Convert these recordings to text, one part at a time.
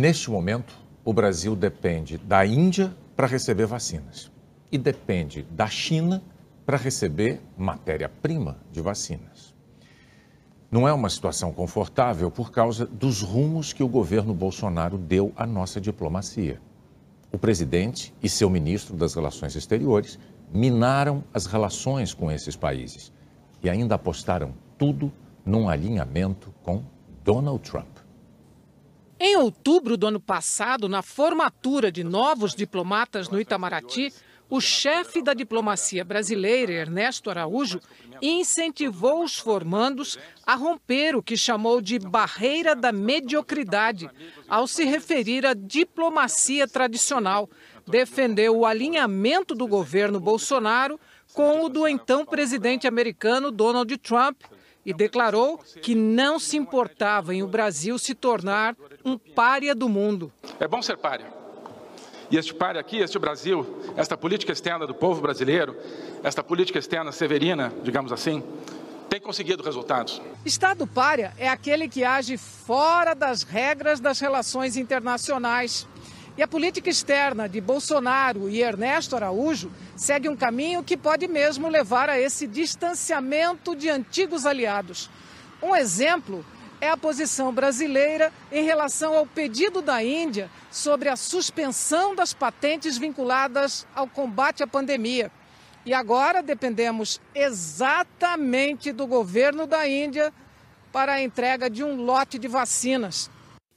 Neste momento, o Brasil depende da Índia para receber vacinas e depende da China para receber matéria-prima de vacinas. Não é uma situação confortável por causa dos rumos que o governo Bolsonaro deu à nossa diplomacia. O presidente e seu ministro das Relações Exteriores minaram as relações com esses países e ainda apostaram tudo num alinhamento com Donald Trump. Em outubro do ano passado, na formatura de novos diplomatas no Itamaraty, o chefe da diplomacia brasileira, Ernesto Araújo, incentivou os formandos a romper o que chamou de barreira da mediocridade, ao se referir à diplomacia tradicional. Defendeu o alinhamento do governo Bolsonaro com o do então presidente americano Donald Trump e declarou que não se importava em o Brasil se tornar um pária do mundo. É bom ser pária. E este pária aqui, este Brasil, esta política externa do povo brasileiro, esta política externa severina, digamos assim, tem conseguido resultados. Estado pária é aquele que age fora das regras das relações internacionais. E a política externa de Bolsonaro e Ernesto Araújo segue um caminho que pode mesmo levar a esse distanciamento de antigos aliados. Um exemplo é a posição brasileira em relação ao pedido da Índia sobre a suspensão das patentes vinculadas ao combate à pandemia. E agora dependemos exatamente do governo da Índia para a entrega de um lote de vacinas.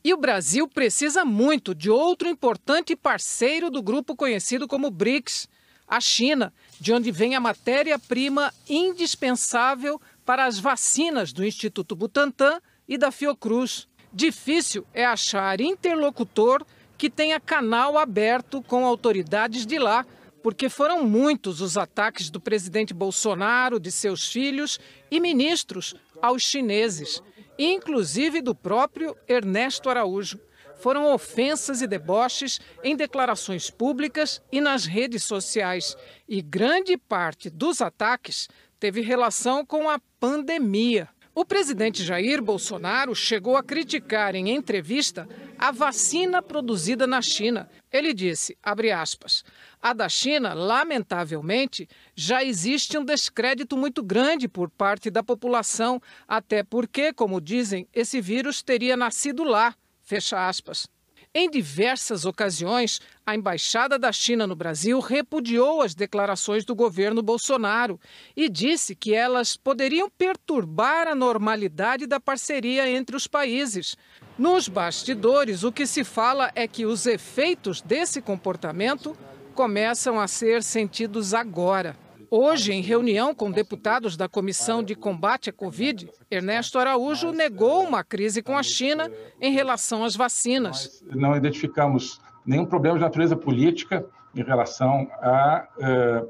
E o Brasil precisa muito de outro importante parceiro do grupo conhecido como BRICS, a China, de onde vem a matéria-prima indispensável para as vacinas do Instituto Butantan e da Fiocruz. Difícil é achar interlocutor que tenha canal aberto com autoridades de lá, porque foram muitos os ataques do presidente Bolsonaro, de seus filhos e ministros aos chineses, inclusive do próprio Ernesto Araújo. Foram ofensas e deboches em declarações públicas e nas redes sociais. E grande parte dos ataques teve relação com a pandemia. O presidente Jair Bolsonaro chegou a criticar em entrevista a vacina produzida na China. Ele disse, abre aspas, a da China, lamentavelmente, já existe um descrédito muito grande por parte da população, até porque, como dizem, esse vírus teria nascido lá, fecha aspas. Em diversas ocasiões, a Embaixada da China no Brasil repudiou as declarações do governo Bolsonaro e disse que elas poderiam perturbar a normalidade da parceria entre os países. Nos bastidores, o que se fala é que os efeitos desse comportamento começam a ser sentidos agora. Hoje, em reunião com deputados da Comissão de Combate à Covid, Ernesto Araújo negou uma crise com a China em relação às vacinas. Nós não identificamos nenhum problema de natureza política em relação ao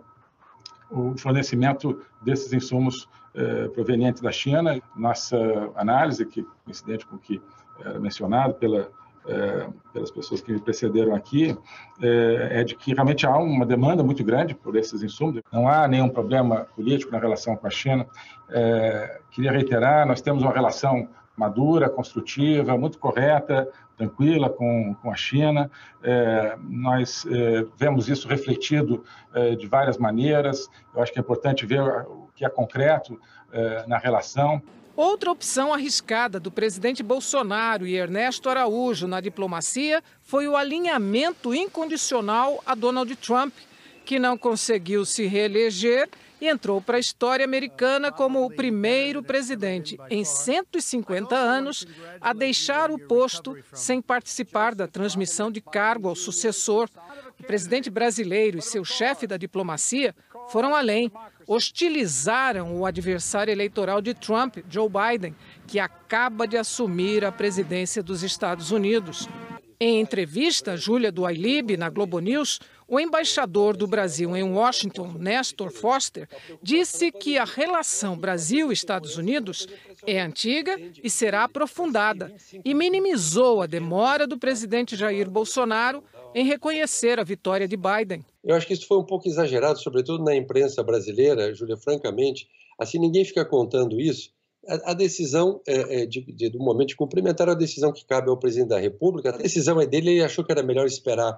fornecimento desses insumos provenientes da China. Nossa análise, que coincidente com o que era mencionado pelas pessoas que me precederam aqui, é de que realmente há uma demanda muito grande por esses insumos. Não há nenhum problema político na relação com a China. Queria reiterar, nós temos uma relação madura, construtiva, muito correta, tranquila com a China. Nós vemos isso refletido de várias maneiras. Eu acho que é importante ver o que é concreto na relação. Outra opção arriscada do presidente Bolsonaro e Ernesto Araújo na diplomacia foi o alinhamento incondicional a Donald Trump, que não conseguiu se reeleger e entrou para a história americana como o primeiro presidente em 150 anos a deixar o posto sem participar da transmissão de cargo ao sucessor. O presidente brasileiro e seu chefe da diplomacia foram além. Hostilizaram o adversário eleitoral de Trump, Joe Biden, que acaba de assumir a presidência dos Estados Unidos. Em entrevista a Júlia do Ailib, na Globo News, o embaixador do Brasil em Washington, Nestor Foster, disse que a relação Brasil-Estados Unidos é antiga e será aprofundada e minimizou a demora do presidente Jair Bolsonaro em reconhecer a vitória de Biden. Eu acho que isso foi um pouco exagerado, sobretudo na imprensa brasileira, Júlia, francamente. Assim, ninguém fica contando isso, A decisão do momento de cumprimentar a decisão que cabe ao presidente da República. A decisão é dele, ele achou que era melhor esperar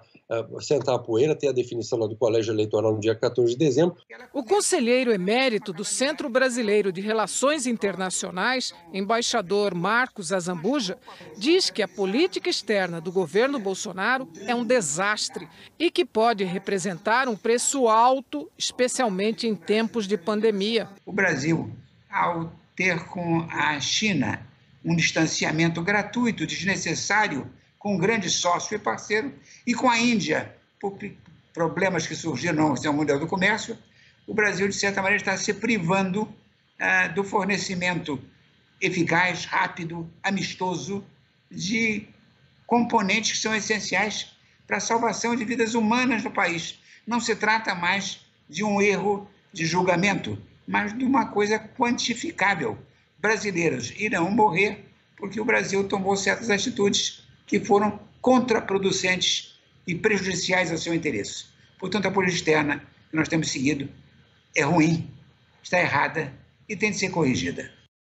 sentar a poeira, ter a definição lá do Colégio Eleitoral no dia 14 de dezembro. O conselheiro emérito do Centro Brasileiro de Relações Internacionais, embaixador Marcos Azambuja, diz que a política externa do governo Bolsonaro é um desastre e que pode representar um preço alto, especialmente em tempos de pandemia. O Brasil, ao ter com a China um distanciamento gratuito, desnecessário, com um grande sócio e parceiro, e com a Índia, por problemas que surgiram na Organização Mundial do Comércio, o Brasil, de certa maneira, está se privando do fornecimento eficaz, rápido, amistoso, de componentes que são essenciais para a salvação de vidas humanas no país. Não se trata mais de um erro de julgamento, mas de uma coisa quantificável. Brasileiros irão morrer porque o Brasil tomou certas atitudes que foram contraproducentes e prejudiciais ao seu interesse. Portanto, a política externa que nós temos seguido é ruim, está errada e tem de ser corrigida.